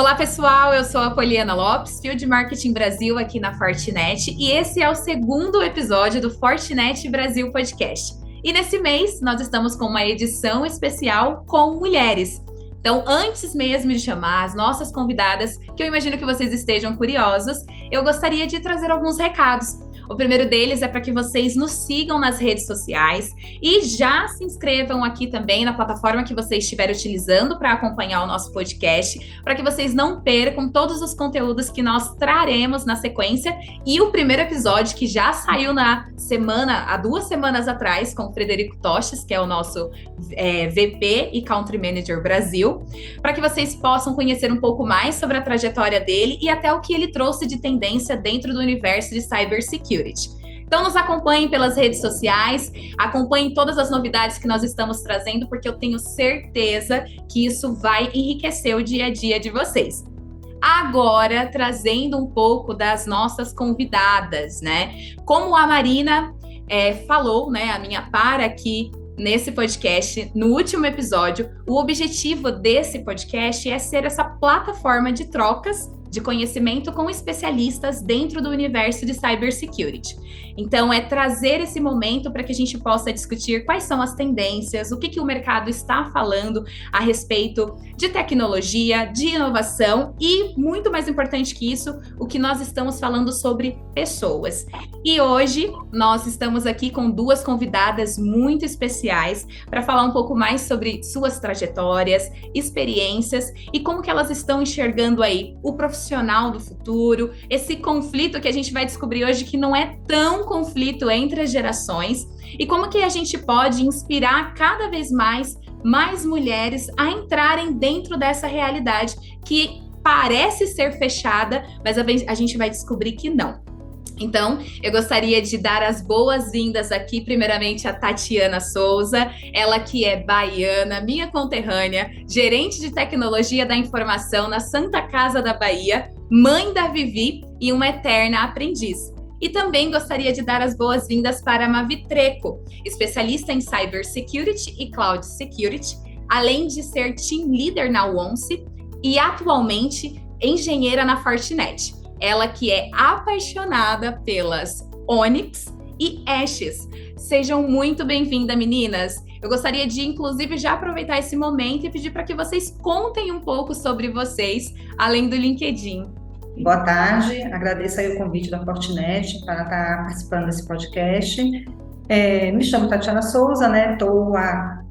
Olá, pessoal, eu sou a Poliana Lopes, Field Marketing Brasil aqui na Fortinet, e esse é o segundo episódio do Fortinet Brasil Podcast. E nesse mês, nós estamos com uma edição especial com mulheres. Então, antes mesmo de chamar as nossas convidadas, que eu imagino que vocês estejam curiosos, eu gostaria de trazer alguns recados. O primeiro deles é para que vocês nos sigam nas redes sociais e já se inscrevam aqui também na plataforma que você estiver utilizando para acompanhar o nosso podcast, para que vocês não percam todos os conteúdos que nós traremos na sequência. E o primeiro episódio, que já saiu há 2 semanas atrás, com o Frederico Toches, que é o nosso VP e Country Manager Brasil, para que vocês possam conhecer um pouco mais sobre a trajetória dele e até o que ele trouxe de tendência dentro do universo de cybersecurity. Então nos acompanhem pelas redes sociais, acompanhem todas as novidades que nós estamos trazendo, porque eu tenho certeza que isso vai enriquecer o dia a dia de vocês. Agora, trazendo um pouco das nossas convidadas, né? Como a Marina falou, né, a minha para aqui nesse podcast, no último episódio, o objetivo desse podcast é ser essa plataforma de trocas de conhecimento com especialistas dentro do universo de cybersecurity. Então, é trazer esse momento para que a gente possa discutir quais são as tendências, o que o mercado está falando a respeito de tecnologia, de inovação e, muito mais importante que isso, o que nós estamos falando sobre pessoas. E hoje, nós estamos aqui com 2 convidadas muito especiais para falar um pouco mais sobre suas trajetórias, experiências e como que elas estão enxergando aí o profissional do futuro, esse conflito que a gente vai descobrir hoje que não é tão conflito entre as gerações, e como que a gente pode inspirar cada vez mais mulheres a entrarem dentro dessa realidade que parece ser fechada, mas a gente vai descobrir que não. Então, eu gostaria de dar as boas-vindas aqui, primeiramente, a Tatiana Souza, ela que é baiana, minha conterrânea, gerente de tecnologia da informação na Santa Casa da Bahia, mãe da Vivi e uma eterna aprendiz. E também gostaria de dar as boas-vindas para a Mavi Treco, especialista em cybersecurity e cloud security, além de ser team leader na ONCE e atualmente engenheira na Fortinet. Ela que é apaixonada pelas Onyx e Ashes. Sejam muito bem-vindas, meninas. Eu gostaria de, inclusive, já aproveitar esse momento e pedir para que vocês contem um pouco sobre vocês, além do LinkedIn. Boa tarde, agradeço aí o convite da Fortinet para estar participando desse podcast. Me chamo Tatiana Souza, né?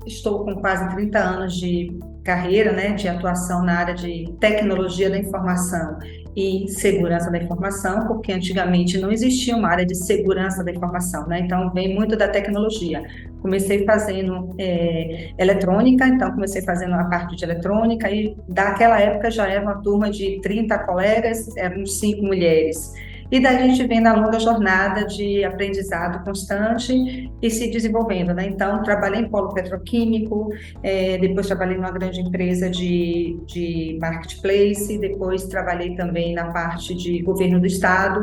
Estou com quase 30 anos de carreira, né, de atuação na área de tecnologia da informação e segurança da informação, porque antigamente não existia uma área de segurança da informação, né? Então vem muito da tecnologia. Comecei fazendo eletrônica, então comecei fazendo a parte de eletrônica e daquela época já era uma turma de 30 colegas, éramos 5 mulheres. E daí a gente vem na longa jornada de aprendizado constante e se desenvolvendo, né? Então, trabalhei em polo petroquímico, depois trabalhei numa grande empresa de marketplace, depois trabalhei também na parte de governo do estado.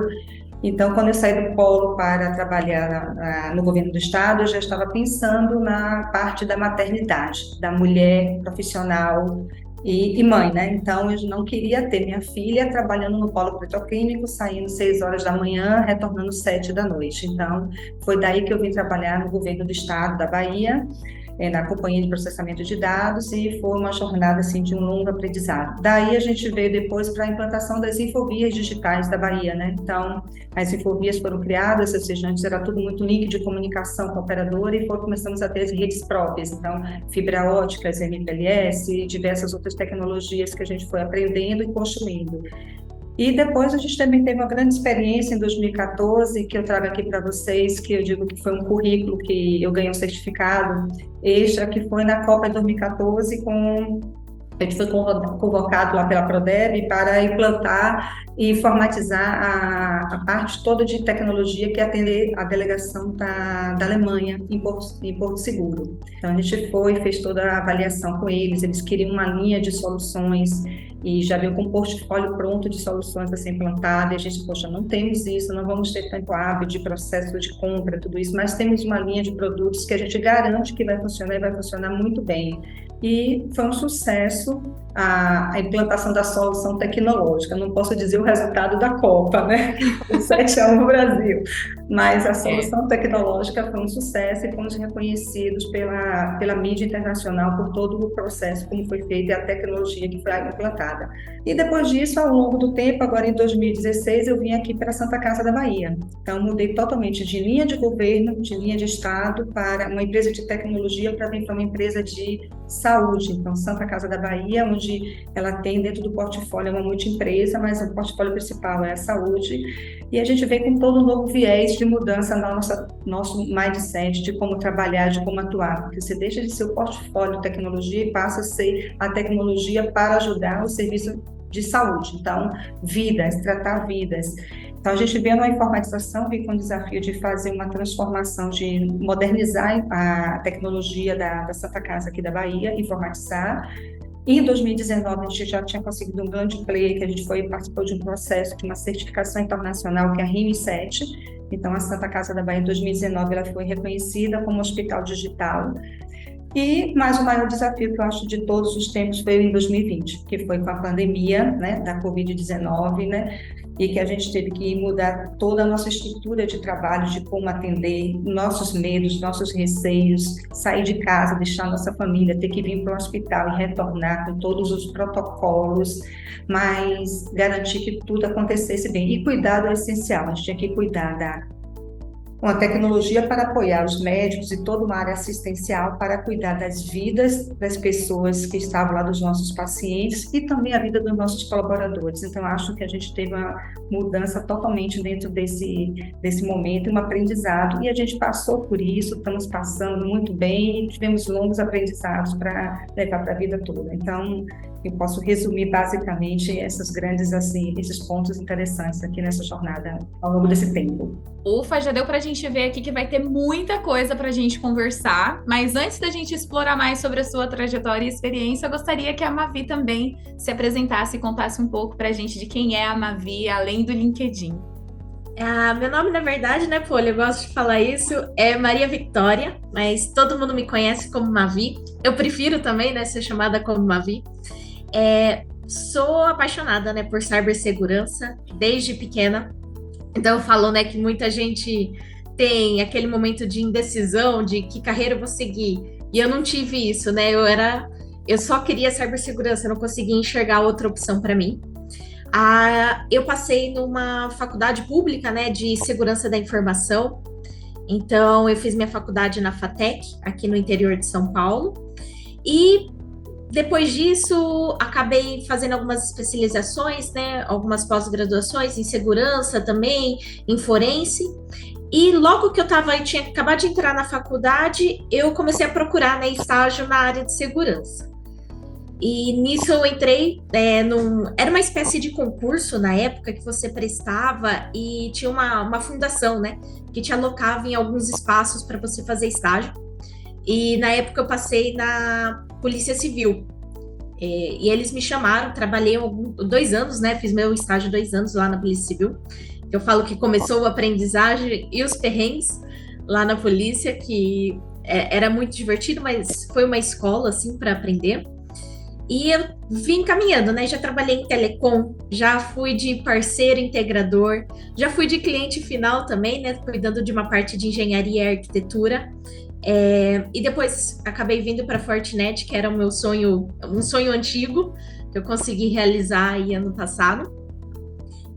Então, quando eu saí do polo para trabalhar no governo do estado, eu já estava pensando na parte da maternidade, da mulher profissional e mãe, né? Então, eu não queria ter minha filha trabalhando no polo petroquímico, saindo 6 horas da manhã, retornando 7 da noite. Então, foi daí que eu vim trabalhar no governo do estado da Bahia, na companhia de processamento de dados, e foi uma jornada assim, de um longo aprendizado. Daí a gente veio depois para a implantação das infovias digitais da Bahia, né? Então, as infovias foram criadas, ou seja, antes era tudo muito link de comunicação com a operadora, e começamos a ter as redes próprias, então, fibra óticas, MPLS, e diversas outras tecnologias que a gente foi aprendendo e construindo. E depois a gente também teve uma grande experiência em 2014, que eu trago aqui para vocês, que eu digo que foi um currículo que eu ganhei um certificado extra, que foi na Copa de 2014, a gente foi convocado lá pela Prodeb para implantar e informatizar a parte toda de tecnologia que atende a delegação da Alemanha em Porto Seguro. Então a gente fez toda a avaliação com eles queriam uma linha de soluções e já veio com um portfólio pronto de soluções a ser implantada, e a gente, poxa, não temos isso, não vamos ter tempo hábil de processo de compra, tudo isso, mas temos uma linha de produtos que a gente garante que vai funcionar e vai funcionar muito bem. e foi um sucesso a implantação da solução tecnológica. Não posso dizer o resultado da Copa, né? O 7-1 no Brasil, mas a solução tecnológica foi um sucesso e fomos reconhecidos pela mídia internacional por todo o processo, como foi feito e a tecnologia que foi implantada. E depois disso, ao longo do tempo, agora em 2016, eu vim aqui para a Santa Casa da Bahia. Então, mudei totalmente de linha de governo, de linha de Estado, para uma empresa de tecnologia para vir para uma empresa de saúde. Então, Santa Casa da Bahia, onde ela tem dentro do portfólio uma multiempresa, mas o portfólio principal é a saúde. E a gente vem com todo um novo viés de mudança no nosso mindset, de como trabalhar, de como atuar, porque você deixa de ser o portfólio de tecnologia e passa a ser a tecnologia para ajudar o serviço de saúde. Então, vidas, tratar vidas. Então, a gente vê na informatização, vem com o desafio de fazer uma transformação, de modernizar a tecnologia da Santa Casa aqui da Bahia, informatizar. Em 2019, a gente já tinha conseguido um grande player, que a gente participou de um processo de uma certificação internacional, que é a RIM7. Então, a Santa Casa da Bahia, em 2019, ela foi reconhecida como hospital digital. E mais o maior desafio que eu acho de todos os tempos foi em 2020, que foi com a pandemia, né, da Covid-19, né, e que a gente teve que mudar toda a nossa estrutura de trabalho, de como atender nossos medos, nossos receios, sair de casa, deixar nossa família, ter que vir para o hospital e retornar com todos os protocolos, mas garantir que tudo acontecesse bem. E cuidado é essencial, a gente tinha que cuidar com a tecnologia para apoiar os médicos e toda uma área assistencial para cuidar das vidas das pessoas que estavam lá, dos nossos pacientes e também a vida dos nossos colaboradores. Então, acho que a gente teve uma mudança totalmente dentro desse momento, um aprendizado, e a gente passou por isso, estamos passando muito bem e tivemos longos aprendizados para levar para a vida toda. Então, eu posso resumir basicamente esses pontos interessantes aqui nessa jornada ao longo desse tempo. Ufa, já deu para a gente ver aqui que vai ter muita coisa para a gente conversar, mas antes da gente explorar mais sobre a sua trajetória e experiência, eu gostaria que a Mavi também se apresentasse e contasse um pouco para a gente de quem é a Mavi, além do LinkedIn. Meu nome, na verdade, né, Poli, eu gosto de falar isso, é Maria Victória, mas todo mundo me conhece como Mavi. Eu prefiro também, né, ser chamada como Mavi. Sou apaixonada, né, por cibersegurança desde pequena. Então eu falo, né, que muita gente tem aquele momento de indecisão de que carreira eu vou seguir. E eu não tive isso, né? Eu só queria cibersegurança, eu não conseguia enxergar outra opção para mim. Eu passei numa faculdade pública, né, de segurança da informação. Então eu fiz minha faculdade na FATEC, aqui no interior de São Paulo. E depois disso, acabei fazendo algumas especializações, né, algumas pós-graduações em segurança também, em forense. E logo que eu tinha acabado de entrar na faculdade, eu comecei a procurar, né, estágio na área de segurança. E nisso eu entrei, era uma espécie de concurso na época que você prestava e tinha uma fundação, né, que te alocava em alguns espaços para você fazer estágio. E na época eu passei na Polícia Civil. E eles me chamaram, trabalhei 2 anos, né? Fiz meu estágio 2 anos lá na Polícia Civil. Eu falo que começou a aprendizagem e os perrengues lá na polícia, que era muito divertido, mas foi uma escola, assim, para aprender. E eu vim caminhando, né? Já trabalhei em telecom, já fui de parceiro integrador, já fui de cliente final também, né? Cuidando de uma parte de engenharia e arquitetura. E depois acabei vindo para a Fortinet, que era o meu sonho, um sonho antigo, que eu consegui realizar aí ano passado.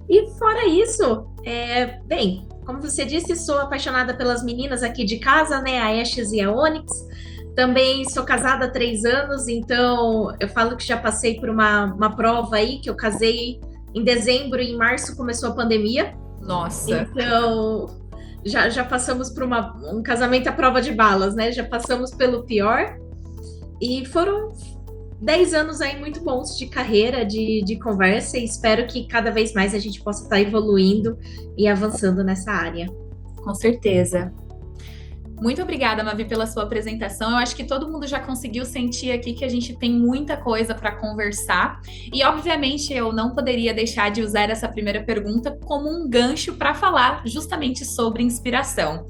E fora isso, bem, como você disse, sou apaixonada pelas meninas aqui de casa, né, a Ashes e a Onyx. Também sou casada há 3 anos, então eu falo que já passei por uma prova aí, que eu casei em dezembro e em março começou a pandemia. Nossa! Então já passamos por um casamento à prova de balas, né? Já passamos pelo pior. E foram 10 anos aí muito bons de carreira, de conversa, e espero que cada vez mais a gente possa estar evoluindo e avançando nessa área. Com certeza. Muito obrigada, Mavi, pela sua apresentação. Eu acho que todo mundo já conseguiu sentir aqui que a gente tem muita coisa para conversar. E, obviamente, eu não poderia deixar de usar essa primeira pergunta como um gancho para falar justamente sobre inspiração.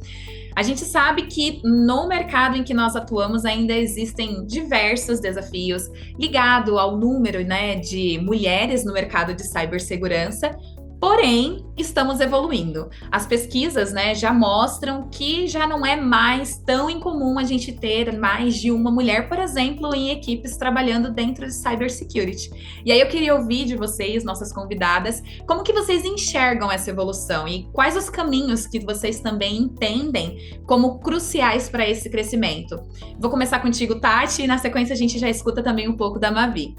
A gente sabe que no mercado em que nós atuamos ainda existem diversos desafios ligados ao número, né, de mulheres no mercado de cibersegurança. Porém, estamos evoluindo. As pesquisas, né, já mostram que já não é mais tão incomum a gente ter mais de uma mulher, por exemplo, em equipes trabalhando dentro de cybersecurity. E aí eu queria ouvir de vocês, nossas convidadas, como que vocês enxergam essa evolução e quais os caminhos que vocês também entendem como cruciais para esse crescimento. Vou começar contigo, Tati, e na sequência a gente já escuta também um pouco da Mavi.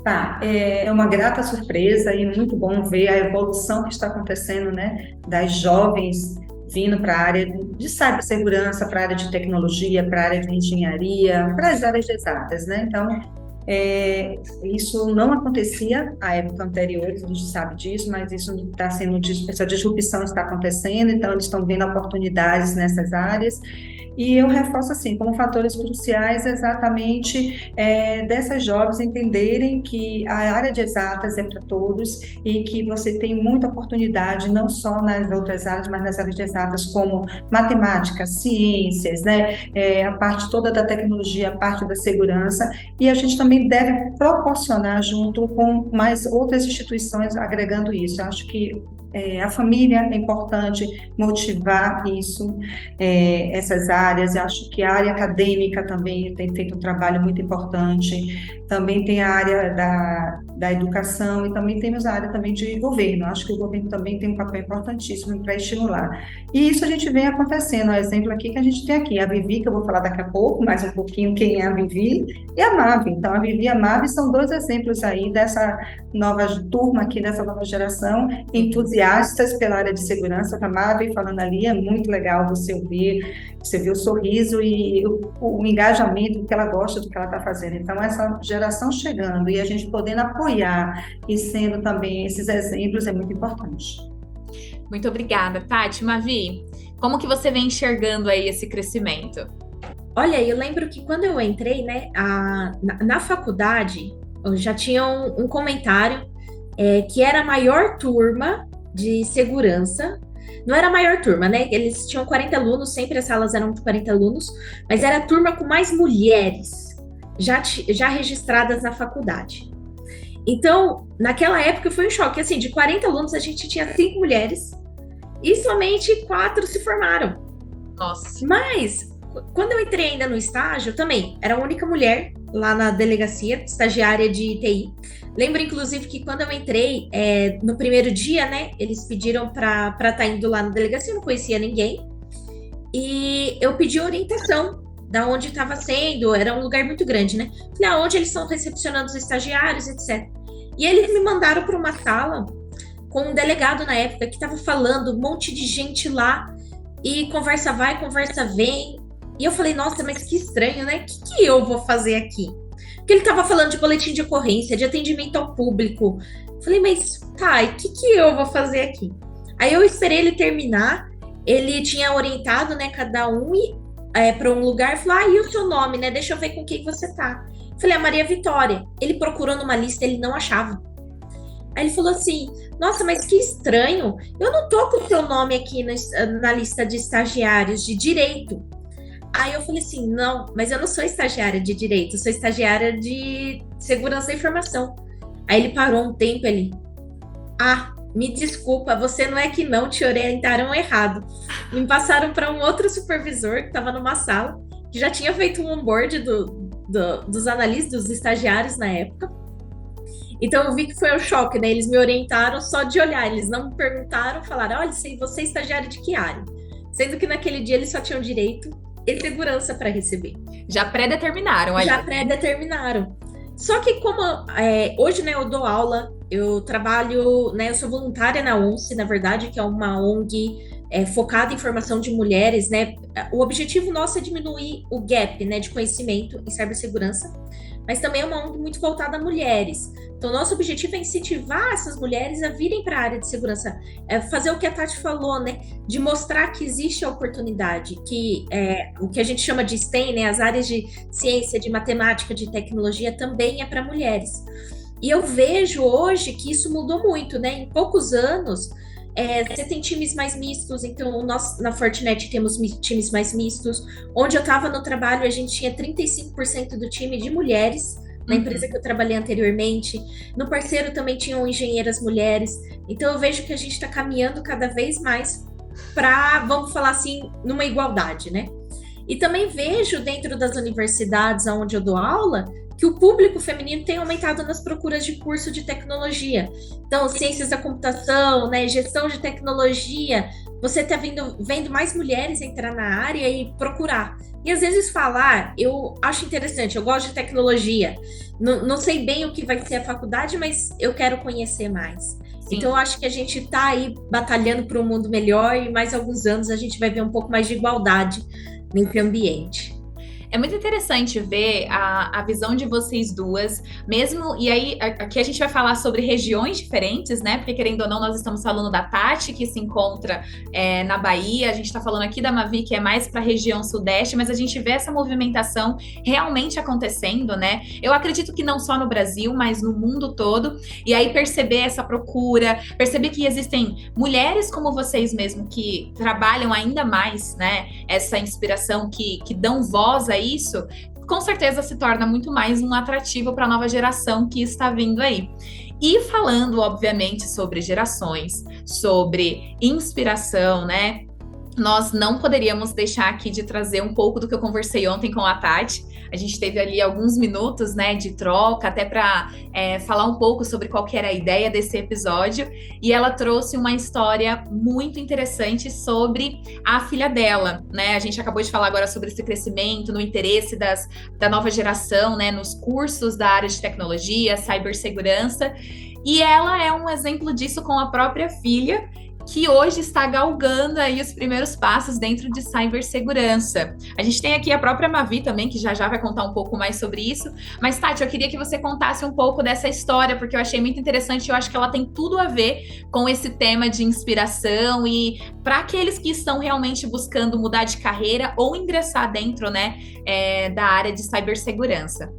Tá, é uma grata surpresa e muito bom ver a evolução que está acontecendo, né, das jovens vindo para a área de cibersegurança, para a área de tecnologia, para a área de engenharia, para as áreas exatas, né? Então, isso não acontecia à época anterior, a gente sabe disso, mas isso está sendo, essa disrupção está acontecendo, então eles estão vendo oportunidades nessas áreas. E eu reforço assim, como fatores cruciais exatamente dessas jovens entenderem que a área de exatas é para todos e que você tem muita oportunidade, não só nas outras áreas, mas nas áreas de exatas como matemática, ciências, né? A parte toda da tecnologia, a parte da segurança, e a gente também deve proporcionar junto com mais outras instituições agregando isso. Eu acho que a família é importante motivar isso, essas áreas. Eu acho que a área acadêmica também tem feito um trabalho muito importante. Também tem a área da educação e também temos a área também de governo. Eu acho que o governo também tem um papel importantíssimo para estimular. E isso a gente vem acontecendo. O exemplo aqui que a gente tem aqui, a Vivi, que eu vou falar daqui a pouco, mais um pouquinho quem é a Vivi, e a Mavi. Então, a Vivi e a Mavi são dois exemplos aí dessa nova turma aqui, dessa nova geração, entusiastas pela área de segurança. A Mavi falando ali, é muito legal você ouvir, você vê o sorriso e o engajamento que ela gosta do que ela está fazendo. Então, essa geração chegando e a gente podendo apoiar e sendo também esses exemplos é muito importante. Muito obrigada, Tati. Mavi, como que você vem enxergando aí esse crescimento? Olha, eu lembro que quando eu entrei, né, na faculdade, eu já tinha um comentário que era a maior turma de segurança. Não era a maior turma, né? Eles tinham 40 alunos, sempre as salas eram de 40 alunos, mas era a turma com mais mulheres já registradas na faculdade. Então, naquela época foi um choque. Assim, de 40 alunos, a gente tinha 5 mulheres e somente 4 se formaram. Nossa. Mas, quando eu entrei ainda no estágio, também era a única mulher lá na delegacia, estagiária de TI. Lembro, inclusive, que quando eu entrei, no primeiro dia, né, eles pediram para estar indo lá na delegacia, eu não conhecia ninguém. E eu pedi orientação da onde estava sendo, era um lugar muito grande, né? Falei, onde eles estão recepcionando os estagiários, etc. E eles me mandaram para uma sala com um delegado na época que estava falando, um monte de gente lá, e conversa vai, conversa vem. E eu falei, nossa, mas que estranho, né? O que eu vou fazer aqui? Porque ele estava falando de boletim de ocorrência, de atendimento ao público. Falei, mas tá, e o que eu vou fazer aqui? Aí eu esperei ele terminar, ele tinha orientado, né, cada um para um lugar, falou, e o seu nome, né? Deixa eu ver com quem você tá. Falei, a Maria Vitória. Ele procurou numa lista, ele não achava. Aí ele falou assim, nossa, mas que estranho, eu não tô com o teu nome aqui na lista de estagiários de direito. Aí eu falei assim, não, mas eu não sou estagiária de direito, eu sou estagiária de segurança da informação. Aí ele parou um tempo, me desculpa, você não é que não, te orientaram errado. Me passaram para um outro supervisor que estava numa sala, que já tinha feito um onboard dos analistas, dos estagiários na época. Então eu vi que foi um choque, né? Eles me orientaram só de olhar, eles não me perguntaram, falaram, olha, você é estagiário de que área? Sendo que naquele dia eles só tinham direito e segurança para receber. Já pré-determinaram aí. Já pré-determinaram. Só que como hoje, né, eu dou aula, eu trabalho, né, eu sou voluntária na ONCE, na verdade, que é uma ONG focada em formação de mulheres, né? O objetivo nosso é diminuir o gap, né, de conhecimento em cibersegurança, mas também é uma ONG muito voltada a mulheres. Então, nosso objetivo é incentivar essas mulheres a virem para a área de segurança, fazer o que a Tati falou, né, de mostrar que existe a oportunidade, que o que a gente chama de STEM, né, as áreas de ciência, de matemática, de tecnologia, também é para mulheres. E eu vejo hoje que isso mudou muito, né? Em poucos anos, Você tem times mais mistos, então nós na Fortinet temos times mais mistos. Onde eu estava no trabalho, a gente tinha 35% do time de mulheres, na empresa que eu trabalhei anteriormente. No parceiro também tinham engenheiras mulheres. Então eu vejo que a gente está caminhando cada vez mais para, vamos falar assim, numa igualdade, né? E também vejo dentro das universidades onde eu dou aula que o público feminino tem aumentado nas procuras de curso de tecnologia. Então, ciências da computação, né, gestão de tecnologia, você está vendo mais mulheres entrar na área e procurar. E às vezes falar, eu acho interessante, eu gosto de tecnologia, não sei bem o que vai ser a faculdade, mas eu quero conhecer mais. Sim. Então, eu acho que a gente está aí batalhando para um mundo melhor e mais alguns anos a gente vai ver um pouco mais de igualdade nesse ambiente. É muito interessante ver a visão de vocês duas, mesmo, e aí aqui a gente vai falar sobre regiões diferentes, né, porque querendo ou não, nós estamos falando da Tati, que se encontra na Bahia, a gente está falando aqui da Mavi, que é mais para a região sudeste, mas a gente vê essa movimentação realmente acontecendo, né, eu acredito que não só no Brasil, mas no mundo todo, e aí perceber essa procura, perceber que existem mulheres como vocês mesmo, que trabalham ainda mais, né, essa inspiração, que dão voz a isso, com certeza se torna muito mais um atrativo para a nova geração que está vindo aí. E falando, obviamente, sobre gerações, sobre inspiração, né? Nós não poderíamos deixar aqui de trazer um pouco do que eu conversei ontem com a Tati. A gente teve ali alguns minutos, né, de troca, até para falar um pouco sobre qual que era a ideia desse episódio. E ela trouxe uma história muito interessante sobre a filha dela, né? A gente acabou de falar agora sobre esse crescimento, no interesse da nova geração, né, nos cursos da área de tecnologia, cibersegurança. E ela é um exemplo disso com a própria filha, que hoje está galgando aí os primeiros passos dentro de cibersegurança. A gente tem aqui a própria Mavi também, que já vai contar um pouco mais sobre isso. Mas, Tati, eu queria que você contasse um pouco dessa história, porque eu achei muito interessante, eu acho que ela tem tudo a ver com esse tema de inspiração e para aqueles que estão realmente buscando mudar de carreira ou ingressar dentro, né, da área de cibersegurança.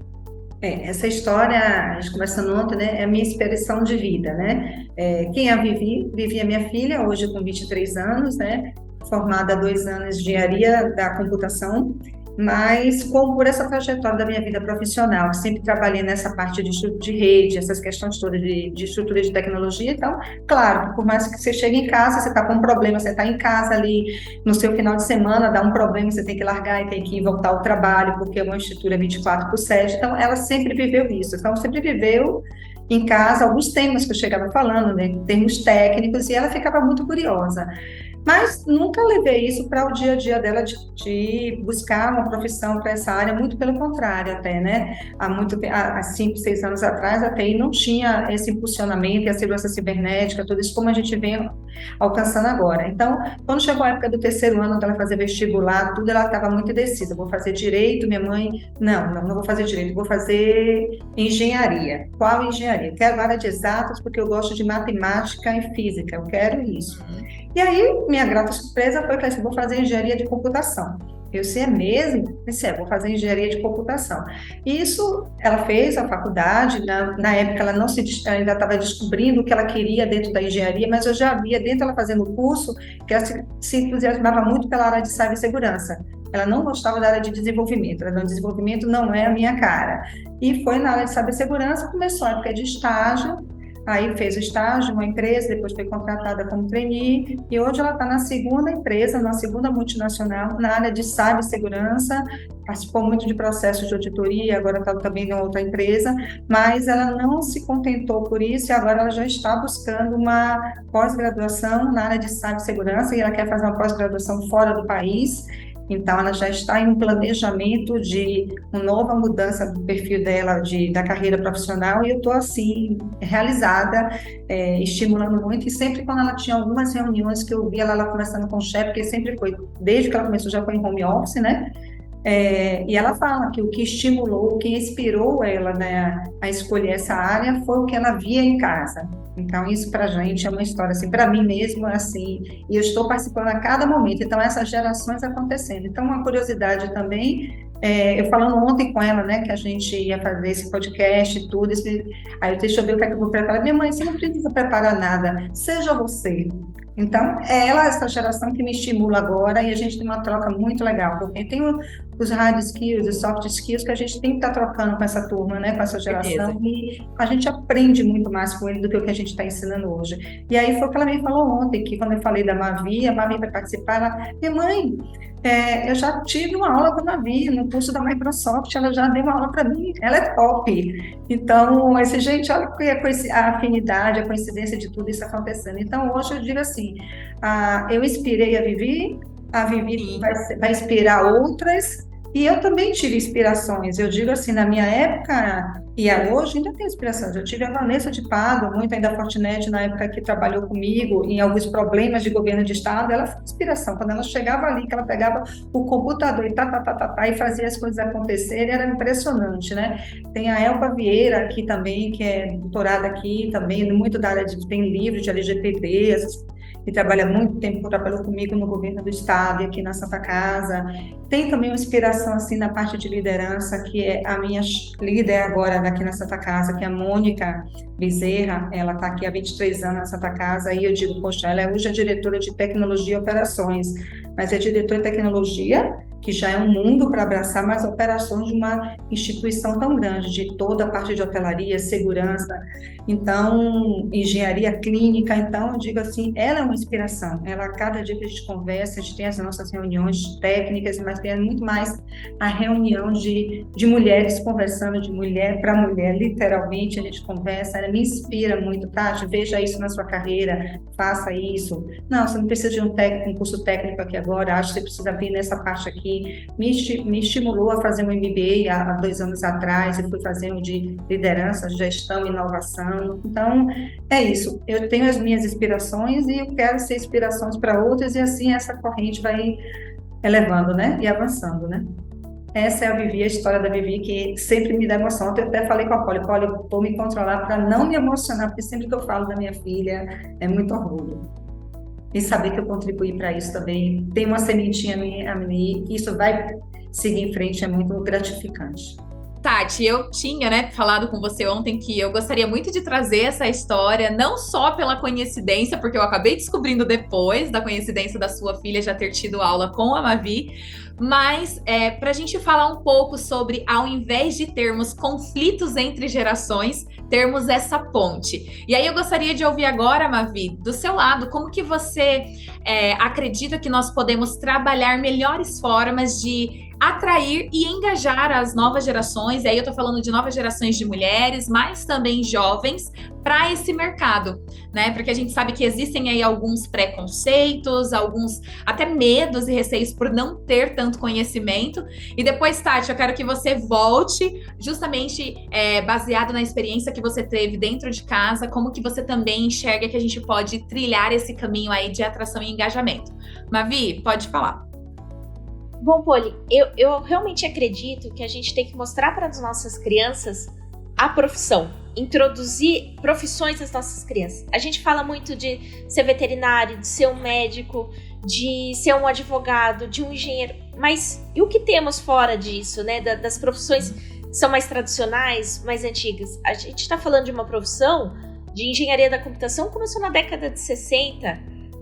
Essa história, a gente conversando ontem, né, é a minha inspiração de vida, né? Quem a Vivi é minha filha, hoje com 23 anos, né? Formada há 2 anos de engenharia da computação, mas por essa trajetória da minha vida profissional, sempre trabalhei nessa parte de rede, essas questões todas de estrutura de tecnologia. Então, claro, por mais que você chegue em casa, você está com um problema, você está em casa ali, no seu final de semana, dá um problema, você tem que largar e tem que voltar ao trabalho, porque é uma estrutura 24/7. Então, ela sempre viveu isso. Então, sempre viveu em casa alguns temas que eu chegava falando, né, termos técnicos, e ela ficava muito curiosa. Mas nunca levei isso para o dia a dia dela de buscar uma profissão para essa área, muito pelo contrário até, né? Há 5, 6 anos atrás, a TI não tinha esse impulsionamento e a segurança cibernética, tudo isso como a gente vem alcançando agora. Então, quando chegou a época do 3º ano, dela fazer vestibular, tudo, ela estava muito indecisa. Vou fazer direito, minha mãe, não vou fazer direito, vou fazer engenharia. Qual engenharia? Eu quero área de exatas porque eu gosto de matemática e física, eu quero isso. E aí, minha grata surpresa foi que eu falei, vou fazer engenharia de computação. Eu sei mesmo? Eu disse, vou fazer engenharia de computação. E isso, ela fez a faculdade, na época ela ainda estava descobrindo o que ela queria dentro da engenharia, mas eu já via dentro ela fazendo o curso que ela se entusiasmava muito pela área de cibersegurança. Ela não gostava da área de desenvolvimento, desenvolvimento não é a minha cara. E foi na área de cibersegurança, começou a época de estágio. Aí fez o estágio, uma empresa, depois foi contratada como trainee, e hoje ela está na segunda empresa, na segunda multinacional, na área de cibersegurança, participou muito de processos de auditoria, agora está também em outra empresa, mas ela não se contentou por isso, e agora ela já está buscando uma pós-graduação na área de cibersegurança, e ela quer fazer uma pós-graduação fora do país. Então, ela já está em um planejamento de uma nova mudança do perfil dela, da carreira profissional, e eu estou, assim, realizada, estimulando muito, e sempre quando ela tinha algumas reuniões que eu via ela conversando com o chefe, porque sempre foi, desde que ela começou, já foi em home office, né? E ela fala que o que estimulou, o que inspirou ela, né, a escolher essa área foi o que ela via em casa. Então, isso para a gente é uma história, assim, para mim mesmo, assim, e eu estou participando a cada momento. Então, essas gerações acontecendo. Então, uma curiosidade também, eu falando ontem com ela, né, que a gente ia fazer esse podcast e tudo, aí deixa eu ver o que é que eu vou preparar. Minha mãe, você não precisa preparar nada, seja você. Então, essa geração que me estimula agora, e a gente tem uma troca muito legal, porque tem os hard skills, os soft skills que a gente tem que estar trocando com essa turma, né, com essa geração, e a gente aprende muito mais com ele do que o que a gente está ensinando hoje. E aí foi o que ela me falou ontem, que quando eu falei da Mavi, a Mavi vai participar, ela, minha mãe, eu já tive uma aula com a Mavi, no curso da Microsoft, ela já deu uma aula para mim, ela é top. Então, gente, olha a afinidade, a coincidência de tudo isso acontecendo. Então, hoje eu digo assim, eu inspirei a Vivi vai inspirar outras, e eu também tive inspirações. Eu digo assim, na minha época e hoje ainda tenho inspirações. Eu tive a Vanessa de Pádua, muito ainda Fortinet, na época que trabalhou comigo em alguns problemas de governo de estado, ela foi inspiração. Quando ela chegava ali, que ela pegava o computador e e fazia as coisas acontecerem, era impressionante, né? Tem a Elba Vieira aqui também, que é doutorada aqui também, muito da área tem livro de LGPD, que trabalha muito tempo, trabalhou comigo no governo do estado e aqui na Santa Casa. Tem também uma inspiração assim na parte de liderança, que é a minha líder agora aqui na Santa Casa, que é a Mônica Bezerra. Ela está aqui há 23 anos na Santa Casa, e eu digo, poxa, ela hoje é diretora de tecnologia e operações, mas é diretora de tecnologia, que já é um mundo para abraçar, mas operações de uma instituição tão grande, de toda a parte de hotelaria, segurança, então, engenharia clínica. Então, eu digo assim, ela é uma inspiração. Ela, cada dia que a gente conversa, a gente tem as nossas reuniões técnicas, mas tem muito mais a reunião de mulheres conversando, de mulher para mulher, literalmente, a gente conversa. Ela me inspira muito, Tati, veja isso na sua carreira, faça isso. Não, você não precisa de um curso técnico aqui agora, acho que você precisa vir nessa parte aqui. Me estimulou a fazer um MBA há 2 anos atrás, e fui fazer um de liderança, gestão e inovação. Então, é isso. Eu tenho as minhas inspirações e eu quero ser inspirações para outras, e assim essa corrente vai elevando, né? E avançando, né? Essa é a Vivi, a história da Vivi, que sempre me dá emoção. Eu até falei com a Poli, eu vou me controlar para não me emocionar, porque sempre que eu falo da minha filha, é muito orgulho. E saber que eu contribuí para isso também, tem uma sementinha a mim, e isso vai seguir em frente, é muito gratificante. Tati, eu tinha, né, falado com você ontem que eu gostaria muito de trazer essa história, não só pela coincidência, porque eu acabei descobrindo depois da coincidência da sua filha já ter tido aula com a Mavi, mas para a gente falar um pouco sobre, ao invés de termos conflitos entre gerações, termos essa ponte. E aí eu gostaria de ouvir agora, Mavi, do seu lado, como que você acredita que nós podemos trabalhar melhores formas de atrair e engajar as novas gerações, e aí eu tô falando de novas gerações de mulheres, mas também jovens, para esse mercado, né? Porque a gente sabe que existem aí alguns preconceitos, alguns até medos e receios por não ter tanto conhecimento. E depois, Tati, eu quero que você volte justamente baseado na experiência que você teve dentro de casa, como que você também enxerga que a gente pode trilhar esse caminho aí de atração e engajamento. Mavi, pode falar. Bom, Poli, eu realmente acredito que a gente tem que mostrar para as nossas crianças a profissão, introduzir profissões às nossas crianças. A gente fala muito de ser veterinário, de ser um médico, de ser um advogado, de um engenheiro, mas e o que temos fora disso, né? Das profissões que são mais tradicionais, mais antigas? A gente está falando de uma profissão de engenharia da computação que começou na década de 60,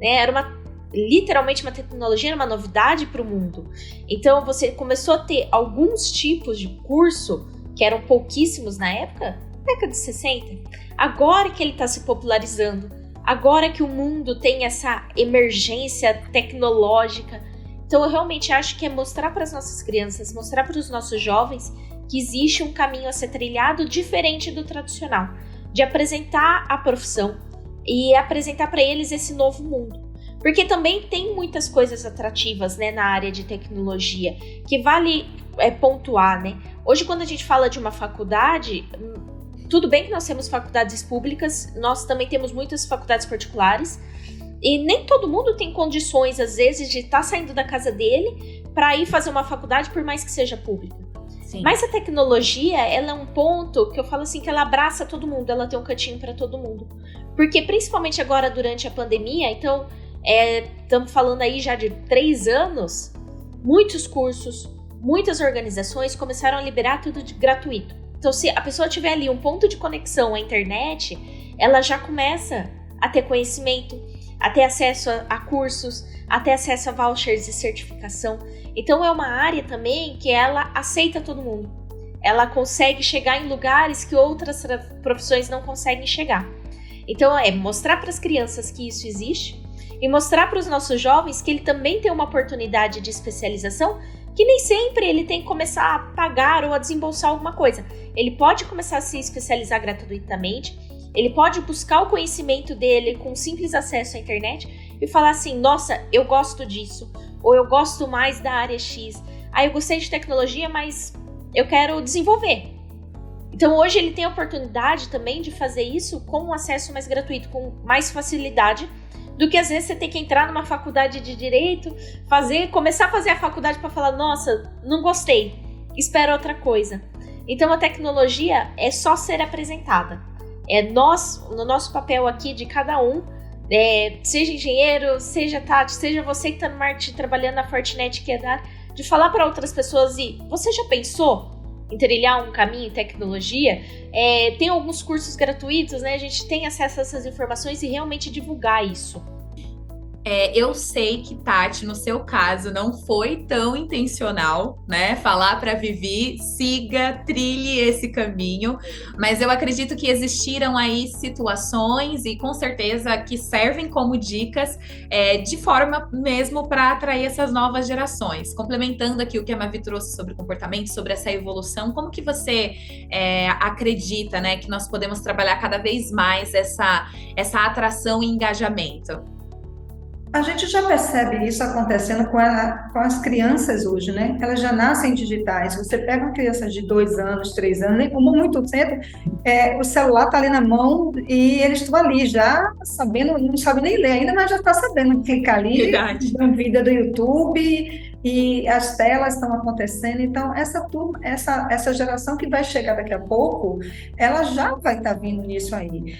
né? Era literalmente uma tecnologia, uma novidade para o mundo. Então você começou a ter alguns tipos de curso que eram pouquíssimos na época, década de 60. Agora que ele está se popularizando, agora que o mundo tem essa emergência tecnológica. Então eu realmente acho que é mostrar para as nossas crianças, mostrar para os nossos jovens que existe um caminho a ser trilhado diferente do tradicional, de apresentar a profissão e apresentar para eles esse novo mundo. Porque também tem muitas coisas atrativas, né, na área de tecnologia, que vale pontuar, né? Hoje, quando a gente fala de uma faculdade, tudo bem que nós temos faculdades públicas, nós também temos muitas faculdades particulares, e nem todo mundo tem condições, às vezes, de estar saindo da casa dele para ir fazer uma faculdade, por mais que seja pública. Sim. Mas a tecnologia, ela é um ponto que eu falo assim, que ela abraça todo mundo, ela tem um cantinho para todo mundo. Porque, principalmente agora, durante a pandemia, então... estamos falando aí já de 3 anos, muitos cursos, muitas organizações começaram a liberar tudo de gratuito. Então, se a pessoa tiver ali um ponto de conexão à internet, ela já começa a ter conhecimento. a ter acesso a cursos, a ter acesso a vouchers de certificação. Então é uma área também que ela aceita todo mundo. Ela consegue chegar em lugares que outras profissões não conseguem chegar. Então é mostrar para as crianças que isso existe e mostrar para os nossos jovens que ele também tem uma oportunidade de especialização, que nem sempre ele tem que começar a pagar ou a desembolsar alguma coisa. Ele pode começar a se especializar gratuitamente, ele pode buscar o conhecimento dele com simples acesso à internet e falar assim, nossa, eu gosto disso, ou eu gosto mais da área X. Eu gostei de tecnologia, mas eu quero desenvolver. Então hoje ele tem a oportunidade também de fazer isso com um acesso mais gratuito, com mais facilidade, do que às vezes você tem que entrar numa faculdade de direito, começar a fazer a faculdade para falar, nossa, não gostei, espero outra coisa. Então a tecnologia é só ser apresentada. No nosso papel aqui de cada um, seja engenheiro, seja Tati, seja você que está no marketing trabalhando na Fortinet, que é de falar para outras pessoas você já pensou em trilhar um caminho em tecnologia? Tem alguns cursos gratuitos, né? A gente tem acesso a essas informações e realmente divulgar isso. Eu sei que, Tati, no seu caso, não foi tão intencional, né? Falar para Vivi, siga, trilhe esse caminho, mas eu acredito que existiram aí situações e com certeza que servem como dicas de forma mesmo para atrair essas novas gerações. Complementando aqui o que a Mavi trouxe sobre comportamento, sobre essa evolução, como que você acredita, né, que nós podemos trabalhar cada vez mais essa atração e engajamento? A gente já percebe isso acontecendo com as crianças hoje, né? Elas já nascem digitais. Você pega uma criança de 2 anos, 3 anos, nem como muito cedo, o celular está ali na mão e eles estão ali já sabendo, não sabe nem ler ainda, mas já está sabendo clicar ali na vida do YouTube e as telas estão acontecendo. Então, essa geração que vai chegar daqui a pouco, ela já vai estar vindo nisso aí.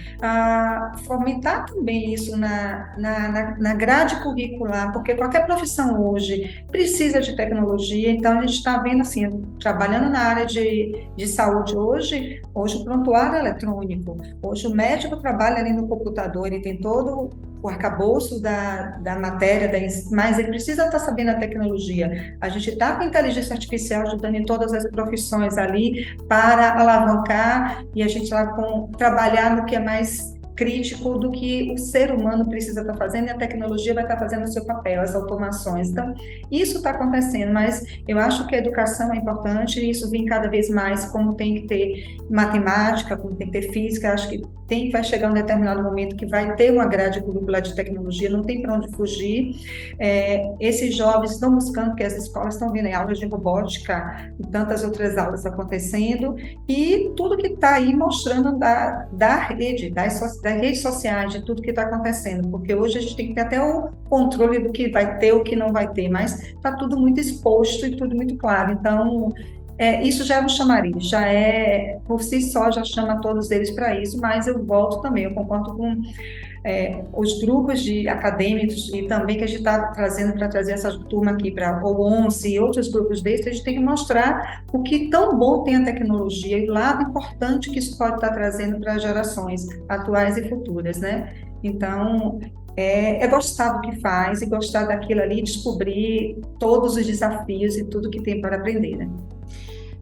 Fomentar também isso na grade curricular, porque qualquer profissão hoje precisa de tecnologia. Então a gente está vendo assim, trabalhando na área de saúde hoje o prontuário é eletrônico, hoje o médico trabalha ali no computador, ele tem todo o arcabouço da matéria, mas ele precisa estar sabendo a tecnologia. A gente está com a inteligência artificial ajudando em todas as profissões ali para alavancar e a gente está trabalhar no que é mais crítico do que o ser humano precisa estar fazendo e a tecnologia vai estar fazendo o seu papel, as automações. Então, isso está acontecendo, mas eu acho que a educação é importante e isso vem cada vez mais, como tem que ter matemática, como tem que ter física, acho que vai chegar um determinado momento que vai ter uma grade curricular de tecnologia, não tem para onde fugir. Esses jovens estão buscando, porque as escolas estão vendo aulas de robótica e tantas outras aulas acontecendo, e tudo que está aí mostrando da rede, das redes sociais, de tudo que está acontecendo, porque hoje a gente tem que ter até o controle do que vai ter, o que não vai ter, mas está tudo muito exposto e tudo muito claro. Então, isso já é um chamariz, por si só, já chama todos eles para isso, mas eu volto também, eu concordo com os grupos de acadêmicos e também que a gente está trazendo para trazer essa turma aqui para o ONCE e outros grupos desses, a gente tem que mostrar o que tão bom tem a tecnologia e o lado importante que isso pode estar trazendo para as gerações atuais e futuras, né? Então, gostar do que faz e gostar daquilo ali, descobrir todos os desafios e tudo que tem para aprender, né?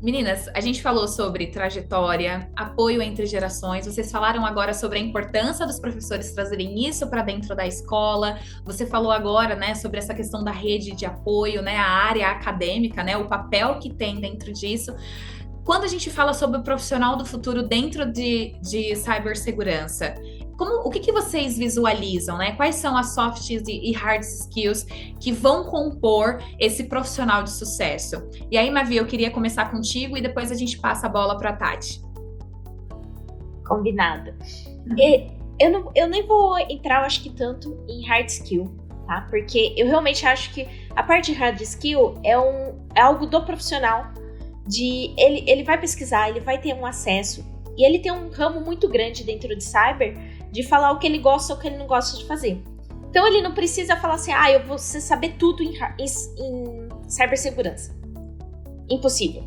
Meninas, a gente falou sobre trajetória, apoio entre gerações, vocês falaram agora sobre a importância dos professores trazerem isso para dentro da escola, você falou agora, né, sobre essa questão da rede de apoio, né, a área acadêmica, né, o papel que tem dentro disso. Quando a gente fala sobre o profissional do futuro dentro de cibersegurança, o que vocês visualizam, né? Quais são as soft e hard skills que vão compor esse profissional de sucesso? E aí, Mavi, eu queria começar contigo e depois a gente passa a bola para a Tati. Combinado. Eu nem vou entrar, eu acho que tanto em hard skill, tá? Porque eu realmente acho que a parte de hard skill é algo do profissional. Ele vai pesquisar, ele vai ter um acesso e ele tem um ramo muito grande dentro de cyber de falar o que ele gosta ou o que ele não gosta de fazer. Então ele não precisa falar assim, eu vou saber tudo em cibersegurança. Impossível.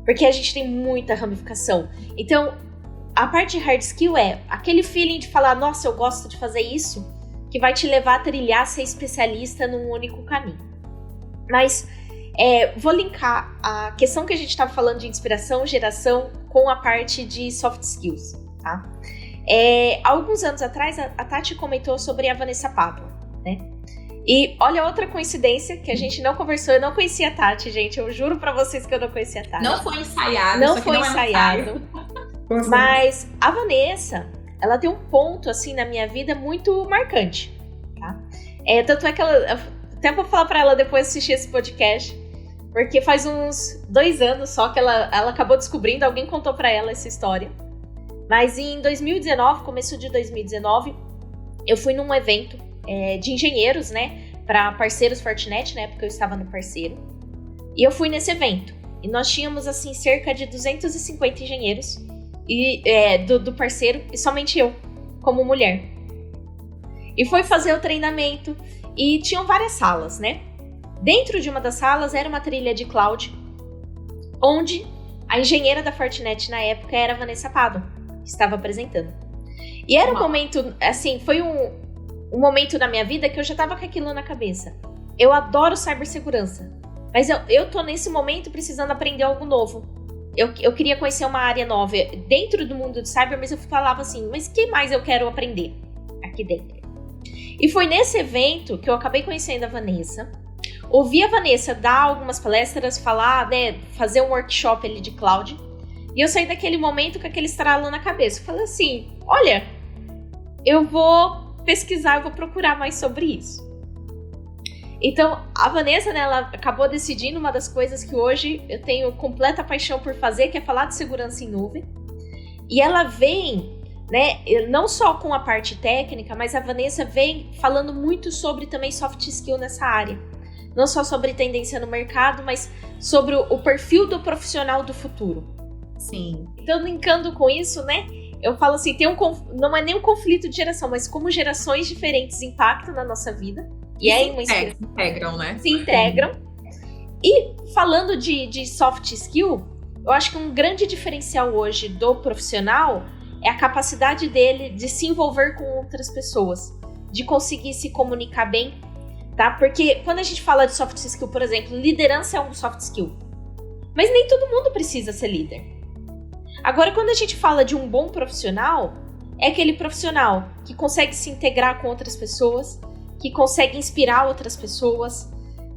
Porque a gente tem muita ramificação. Então, a parte de hard skill é aquele feeling de falar, nossa, eu gosto de fazer isso, que vai te levar a trilhar, ser especialista num único caminho. Mas vou linkar a questão que a gente estava falando de inspiração, geração, com a parte de soft skills, tá? Há alguns anos atrás, a Tati comentou sobre a Vanessa Pádua, né? E olha outra coincidência que a gente não conversou. Eu não conhecia a Tati, gente. Eu juro pra vocês que eu não conhecia a Tati. Não foi ensaiado. Não foi ensaiado. Mas a Vanessa, ela tem um ponto, assim, na minha vida muito marcante, tá? Tanto é que ela... Até vou falar pra ela depois assistir esse podcast, porque faz uns 2 anos só que ela acabou descobrindo, alguém contou pra ela essa história. Mas em 2019, começo de 2019, eu fui num evento de engenheiros, né, para parceiros Fortinet, na época eu estava no parceiro, e eu fui nesse evento, e nós tínhamos, assim, cerca de 250 engenheiros do parceiro, e somente eu, como mulher. E foi fazer o treinamento, e tinham várias salas, né? Dentro de uma das salas era uma trilha de cloud, onde a engenheira da Fortinet na época era a Vanessa Pádua, que estava apresentando. E era um momento, assim, foi um momento na minha vida que eu já tava com aquilo na cabeça. Eu adoro cibersegurança, mas eu tô nesse momento precisando aprender algo novo. Eu queria conhecer uma área nova dentro do mundo de cyber, mas eu falava assim, mas o que mais eu quero aprender aqui dentro? E foi nesse evento que eu acabei conhecendo a Vanessa, ouvi a Vanessa dar algumas palestras, falar, né, fazer um workshop ali de cloud, e eu saí daquele momento com aquele estralo na cabeça. Eu falei assim, olha, eu vou pesquisar, eu vou procurar mais sobre isso. Então, a Vanessa, né, ela acabou decidindo uma das coisas que hoje eu tenho completa paixão por fazer, que é falar de segurança em nuvem. E ela vem, né, não só com a parte técnica, mas a Vanessa vem falando muito sobre também soft skill nessa área. Não só sobre tendência no mercado, mas sobre o perfil do profissional do futuro. Sim. Então, linkando com isso, né, eu falo assim, não é nem um conflito de geração, mas como gerações diferentes impactam na nossa vida. E se integram, né? Se integram. E falando de soft skill, eu acho que um grande diferencial hoje do profissional é a capacidade dele de se envolver com outras pessoas, de conseguir se comunicar bem, tá? Porque quando a gente fala de soft skill, por exemplo, liderança é um soft skill. Mas nem todo mundo precisa ser líder. Agora, quando a gente fala de um bom profissional, é aquele profissional que consegue se integrar com outras pessoas, que consegue inspirar outras pessoas,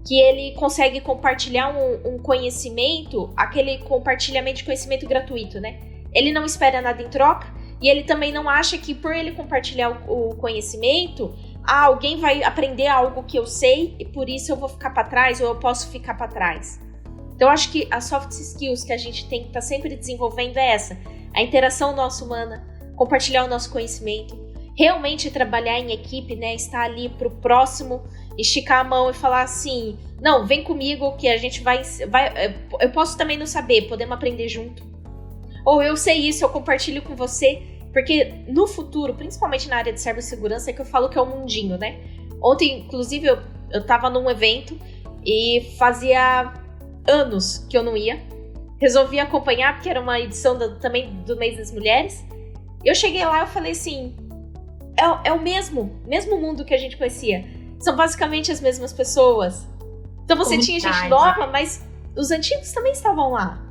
que ele consegue compartilhar um conhecimento, aquele compartilhamento de conhecimento gratuito, né? Ele não espera nada em troca e ele também não acha que por ele compartilhar o conhecimento, alguém vai aprender algo que eu sei e por isso eu vou ficar para trás ou eu posso ficar para trás. Então, eu acho que as soft skills que a gente tem que estar sempre desenvolvendo é essa. A interação nossa humana, compartilhar o nosso conhecimento, realmente trabalhar em equipe, né? Estar ali pro próximo, esticar a mão e falar assim, não, vem comigo que a gente vai eu posso também não saber, podemos aprender junto. Ou eu sei isso, eu compartilho com você, porque no futuro, principalmente na área de cibersegurança, é que eu falo que é o mundinho, né? Ontem, inclusive, eu tava num evento e fazia anos que eu não ia. Resolvi acompanhar, porque era uma edição também do Mês das Mulheres. Eu cheguei lá e falei assim, é o mesmo mundo que a gente conhecia. São basicamente as mesmas pessoas. Então você tinha gente nova, mas os antigos também estavam lá.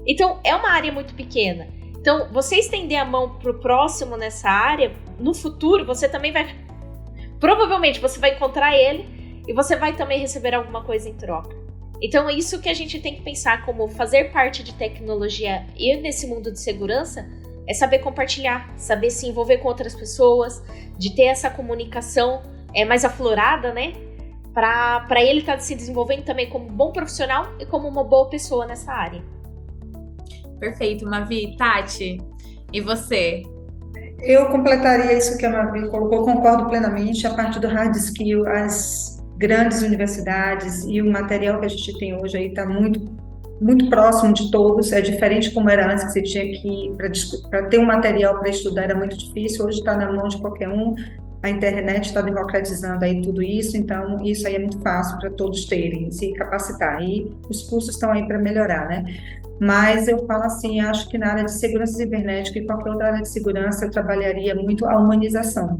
Então é uma área muito pequena. Então você estender a mão pro próximo nessa área, no futuro você também vai... Provavelmente você vai encontrar ele e você vai também receber alguma coisa em troca. Então é isso que a gente tem que pensar como fazer parte de tecnologia e nesse mundo de segurança, é saber compartilhar, saber se envolver com outras pessoas, de ter essa comunicação mais aflorada, né? Para ele estar se desenvolvendo também como um bom profissional e como uma boa pessoa nessa área. Perfeito, Mavi. Tati, e você? Eu completaria isso que a Mavi colocou, concordo plenamente. A parte do hard skill, as grandes universidades e o material que a gente tem hoje aí está muito próximo de todos, é diferente como era antes, que você tinha que, para ter um material para estudar era muito difícil, hoje está na mão de qualquer um, a internet está democratizando aí tudo isso, então isso aí é muito fácil para todos terem, se capacitar, e os cursos estão aí para melhorar, né? Mas eu falo assim, acho que na área de segurança cibernética e qualquer outra área de segurança eu trabalharia muito a humanização.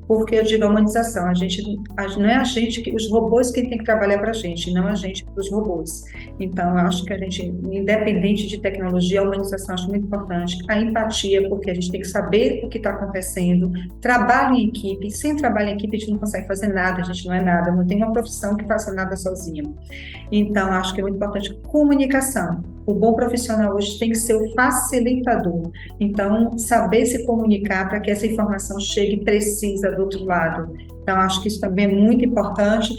Porque eu digo a humanização, não é a gente, os robôs que tem que trabalhar para a gente, não a gente para os robôs. Então, eu acho que a gente, independente de tecnologia, a humanização eu acho muito importante. A empatia, porque a gente tem que saber o que está acontecendo. Trabalho em equipe, sem trabalho em equipe a gente não consegue fazer nada, a gente não é nada, não tem uma profissão que faça nada sozinho. Então, acho que é muito importante comunicação. O bom profissional hoje tem que ser o facilitador. Então, saber se comunicar para que essa informação chegue precisa do outro lado. Então, acho que isso também é muito importante.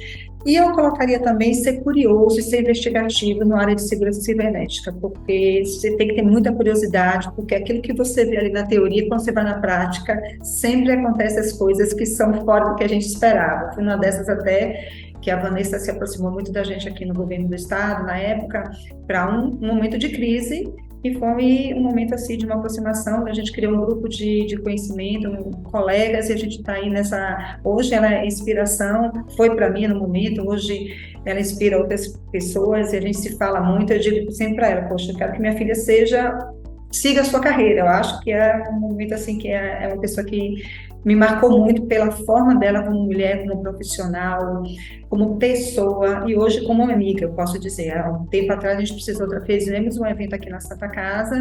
E eu colocaria também ser curioso e ser investigativo na área de segurança cibernética, porque você tem que ter muita curiosidade, porque aquilo que você vê ali na teoria, quando você vai na prática, sempre acontecem as coisas que são fora do que a gente esperava. Foi uma dessas até que a Vanessa se aproximou muito da gente aqui no governo do estado, na época, para um momento de crise, e foi um momento assim de uma aproximação, a gente criou um grupo de conhecimento, colegas, e a gente está aí nessa... Hoje ela é inspiração, foi para mim no momento, hoje ela inspira outras pessoas, e a gente se fala muito, eu digo sempre para ela, poxa, eu quero que minha filha siga a sua carreira, eu acho que é um momento assim, que é uma pessoa que me marcou muito pela forma dela como mulher, como profissional, como pessoa e hoje como amiga, eu posso dizer. Há um tempo atrás a gente fizemos um evento aqui na Santa Casa,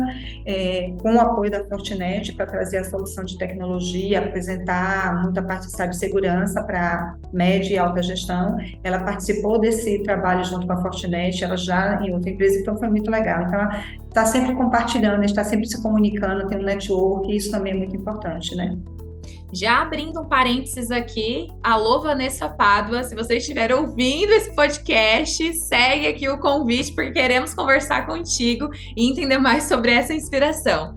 com o apoio da Fortinet para trazer a solução de tecnologia, apresentar muita parte de cibersegurança para média e alta gestão. Ela participou desse trabalho junto com a Fortinet, ela já em outra empresa, então foi muito legal. Então, ela está sempre compartilhando, está sempre se comunicando, tem um network, e isso também é muito importante, né? Já abrindo um parênteses aqui, alô Vanessa Pádua, se você estiver ouvindo esse podcast, segue aqui o convite, porque queremos conversar contigo e entender mais sobre essa inspiração.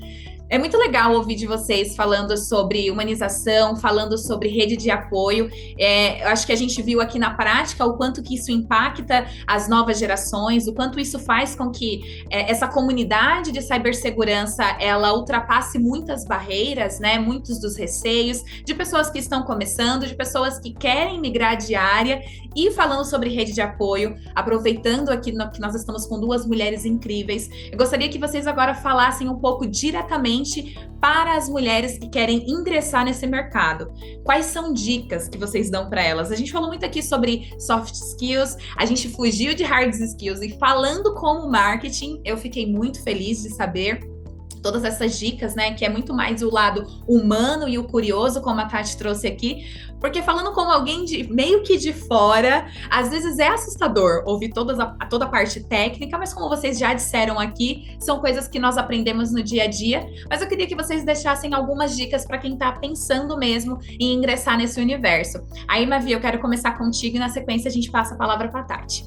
É muito legal ouvir de vocês falando sobre humanização, falando sobre rede de apoio. Eu acho que a gente viu aqui na prática o quanto que isso impacta as novas gerações, o quanto isso faz com que essa comunidade de cibersegurança, ela ultrapasse muitas barreiras, né? Muitos dos receios de pessoas que estão começando, de pessoas que querem migrar de área. E falando sobre rede de apoio, aproveitando aqui que nós estamos com duas mulheres incríveis, eu gostaria que vocês agora falassem um pouco diretamente para as mulheres que querem ingressar nesse mercado. Quais são dicas que vocês dão para elas? A gente falou muito aqui sobre soft skills, a gente fugiu de hard skills, e falando como marketing, eu fiquei muito feliz de saber todas essas dicas, né, que é muito mais o lado humano e o curioso, como a Tati trouxe aqui, porque falando como alguém meio que de fora, às vezes é assustador ouvir toda a parte técnica, mas como vocês já disseram aqui, são coisas que nós aprendemos no dia a dia, mas eu queria que vocês deixassem algumas dicas para quem está pensando mesmo em ingressar nesse universo. Aí, Mavi, eu quero começar contigo e na sequência a gente passa a palavra para a Tati.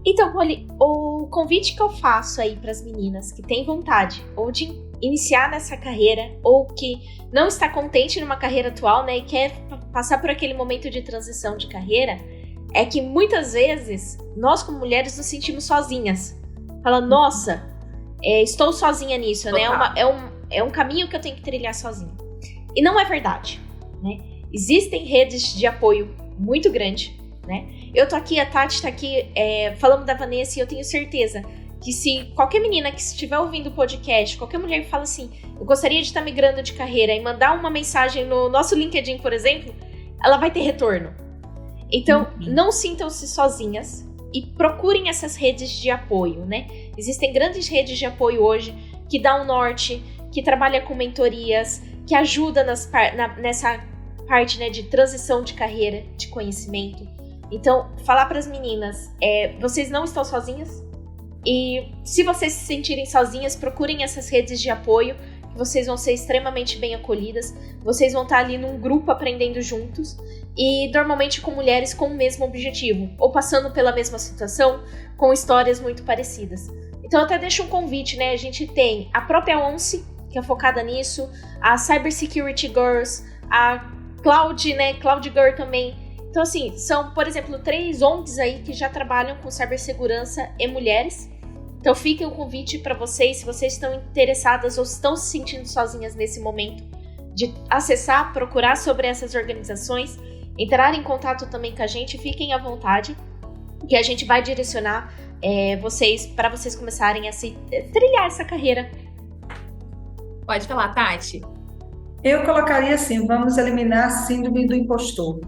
Então, Poli, o convite que eu faço aí para as meninas que têm vontade ou de iniciar nessa carreira ou que não está contente numa carreira atual, né, e quer passar por aquele momento de transição de carreira, é que muitas vezes nós como mulheres nos sentimos sozinhas. Fala, nossa, estou sozinha nisso, né? É um caminho que eu tenho que trilhar sozinha. E não é verdade, né? Existem redes de apoio muito grandes, né? Eu tô aqui, a Tati tá aqui falando da Vanessa, e eu tenho certeza que se qualquer menina que estiver ouvindo o podcast, qualquer mulher que fala assim, eu gostaria de estar migrando de carreira, e mandar uma mensagem no nosso LinkedIn, por exemplo, ela vai ter retorno. Então, não sintam-se sozinhas e procurem essas redes de apoio, né? Existem grandes redes de apoio hoje que dão um norte, que trabalha com mentorias, que ajuda nessa parte, né, de transição de carreira, de conhecimento. Então, falar para as meninas, vocês não estão sozinhas, e se vocês se sentirem sozinhas, procurem essas redes de apoio, que vocês vão ser extremamente bem acolhidas, vocês vão estar ali num grupo aprendendo juntos, e normalmente com mulheres com o mesmo objetivo, ou passando pela mesma situação, com histórias muito parecidas. Então, eu até deixo um convite, né? A gente tem a própria ONCE, que é focada nisso, a Cybersecurity Girls, a Cloud, né? Cloud Girl também. Então, assim, são, por exemplo, 3 ONGs aí que já trabalham com cibersegurança e mulheres. Então, fica o convite para vocês, se vocês estão interessadas ou estão se sentindo sozinhas nesse momento, de acessar, procurar sobre essas organizações, entrar em contato também com a gente, fiquem à vontade, que a gente vai direcionar vocês para vocês começarem a se trilhar essa carreira. Pode falar, Tati. Eu colocaria assim, vamos eliminar a síndrome do impostor.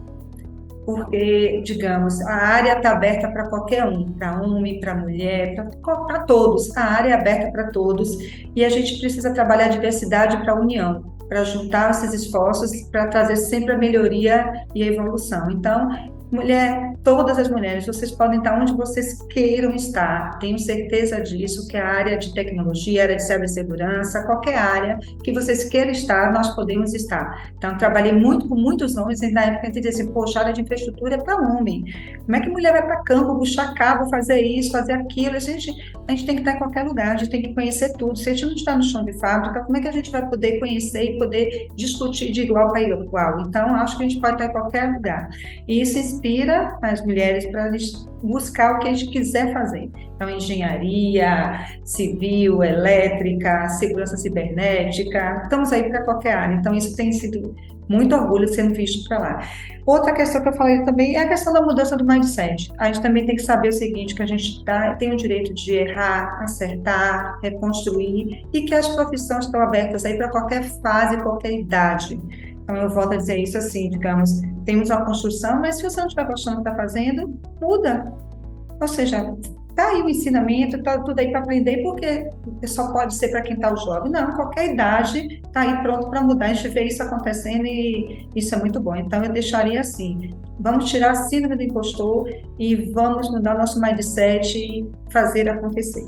Porque, digamos, a área está aberta para qualquer um, para homem, para mulher, para todos. A área é aberta para todos e a gente precisa trabalhar a diversidade para a união, para juntar esses esforços, para trazer sempre a melhoria e a evolução. Então, mulher, todas as mulheres, vocês podem estar onde vocês queiram estar. Tenho certeza disso, que a área de tecnologia, a área de cibersegurança, qualquer área que vocês queiram estar, nós podemos estar. Então, trabalhei muito com muitos homens, e na época a gente dizia assim, poxa, a área de infraestrutura é para homem. Como é que mulher vai para campo, buscar cabo, fazer isso, fazer aquilo? A gente tem que estar em qualquer lugar, a gente tem que conhecer tudo. Se a gente não está no chão de fábrica, como é que a gente vai poder conhecer e poder discutir de igual para igual? Então, acho que a gente pode estar em qualquer lugar. E isso inspira as mulheres para buscar o que a gente quiser fazer. Então, engenharia, civil, elétrica, segurança cibernética, estamos aí para qualquer área. Então, isso tem sido muito orgulho sendo visto para lá. Outra questão que eu falei também é a questão da mudança do mindset. A gente também tem que saber o seguinte, que a gente tem o direito de errar, acertar, reconstruir, e que as profissões estão abertas aí para qualquer fase, qualquer idade. Então, eu volto a dizer isso assim, digamos, temos uma construção, mas se você não estiver gostando do que está fazendo, muda. Ou seja, está aí o ensinamento, está tudo aí para aprender, porque só pode ser para quem está jovem. Não, qualquer idade está aí pronto para mudar. A gente vê isso acontecendo e isso é muito bom. Então, eu deixaria assim, vamos tirar a síndrome do impostor e vamos mudar nosso mindset e fazer acontecer.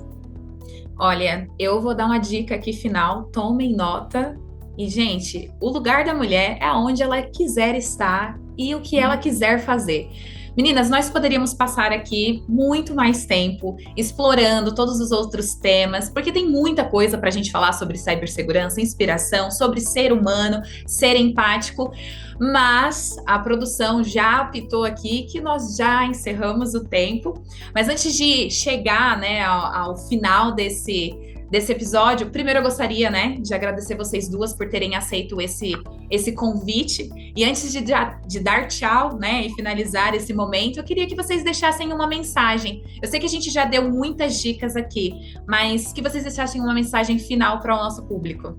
Olha, eu vou dar uma dica aqui final, tomem nota. E, gente, o lugar da mulher é onde ela quiser estar e o que ela quiser fazer. Meninas, nós poderíamos passar aqui muito mais tempo explorando todos os outros temas, porque tem muita coisa para a gente falar sobre cibersegurança, inspiração, sobre ser humano, ser empático, mas a produção já apitou aqui que nós já encerramos o tempo. Mas antes de chegar, né, ao final desse episódio, primeiro eu gostaria, né, de agradecer vocês duas por terem aceito esse convite. E antes de dar tchau, né, e finalizar esse momento, eu queria que vocês deixassem uma mensagem. Eu sei que a gente já deu muitas dicas aqui, mas que vocês deixassem uma mensagem final para o nosso público.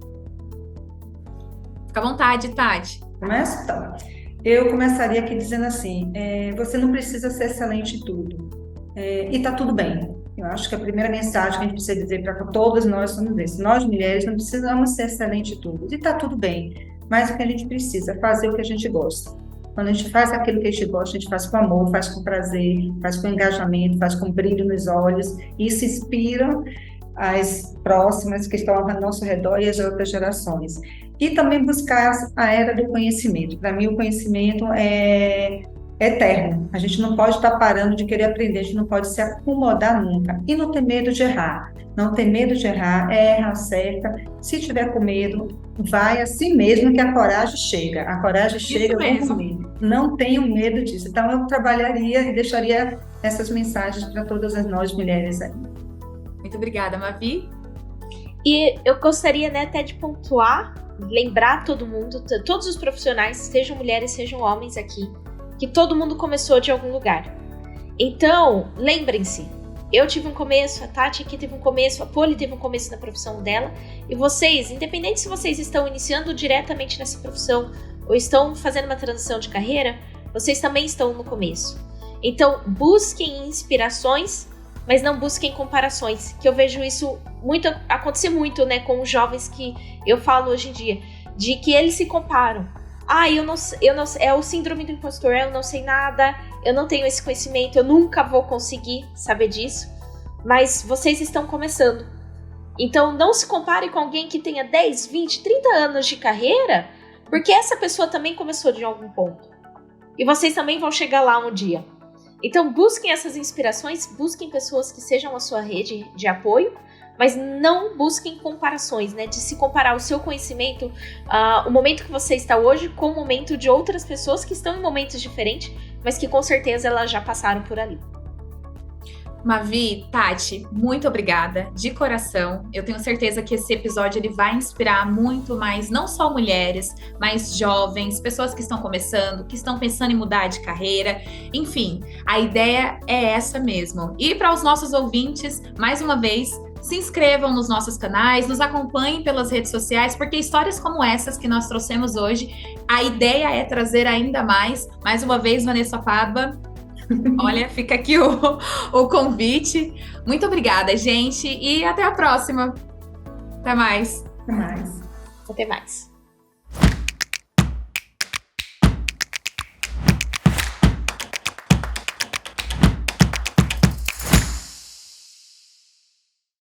Fica à vontade, Tati. Começa? Então, eu começaria aqui dizendo assim, você não precisa ser excelente em tudo, e tá tudo bem. Eu acho que a primeira mensagem que a gente precisa dizer para todas nós somos esse. Nós, mulheres, não precisamos ser excelente em tudo. E está tudo bem. Mas o que a gente precisa é fazer o que a gente gosta. Quando a gente faz aquilo que a gente gosta, a gente faz com amor, faz com prazer, faz com engajamento, faz com brilho nos olhos. E isso inspira as próximas que estão ao nosso redor e as outras gerações. E também buscar a era do conhecimento. Para mim, o conhecimento é eterno. A gente não pode estar parando de querer aprender, a gente não pode se acomodar nunca. E não ter medo de errar. Não ter medo de errar, erra, acerta. Se tiver com medo, vai assim mesmo que a coragem chega. A coragem chega mesmo. Não tenho medo disso. Então, eu trabalharia e deixaria essas mensagens para todas as nós mulheres aí. Muito obrigada, Mavi. E eu gostaria, né, até de pontuar, lembrar todo mundo, todos os profissionais, sejam mulheres, sejam homens aqui, que todo mundo começou de algum lugar. Então, lembrem-se, eu tive um começo, a Tati aqui teve um começo, a Poli teve um começo na profissão dela, e vocês, independente se vocês estão iniciando diretamente nessa profissão ou estão fazendo uma transição de carreira, vocês também estão no começo. Então, busquem inspirações, mas não busquem comparações, que eu vejo isso acontecer muito, né, com os jovens que eu falo hoje em dia, de que eles se comparam. Eu não é o síndrome do impostor, eu não sei nada, eu não tenho esse conhecimento, eu nunca vou conseguir saber disso, mas vocês estão começando. Então não se compare com alguém que tenha 10, 20, 30 anos de carreira, porque essa pessoa também começou de algum ponto. E vocês também vão chegar lá um dia. Então busquem essas inspirações, busquem pessoas que sejam a sua rede de apoio, mas não busquem comparações, né? De se comparar o seu conhecimento, o momento que você está hoje, com o momento de outras pessoas que estão em momentos diferentes, mas que com certeza elas já passaram por ali. Mavi, Tati, muito obrigada, de coração. Eu tenho certeza que esse episódio ele vai inspirar muito mais, não só mulheres, mas jovens, pessoas que estão começando, que estão pensando em mudar de carreira. Enfim, a ideia é essa mesmo. E para os nossos ouvintes, mais uma vez, se inscrevam nos nossos canais, nos acompanhem pelas redes sociais, porque histórias como essas que nós trouxemos hoje, a ideia é trazer ainda mais. Mais uma vez, Vanessa Pádua, olha, fica aqui o convite. Muito obrigada, gente, e até a próxima. Até mais. Até mais. Até mais.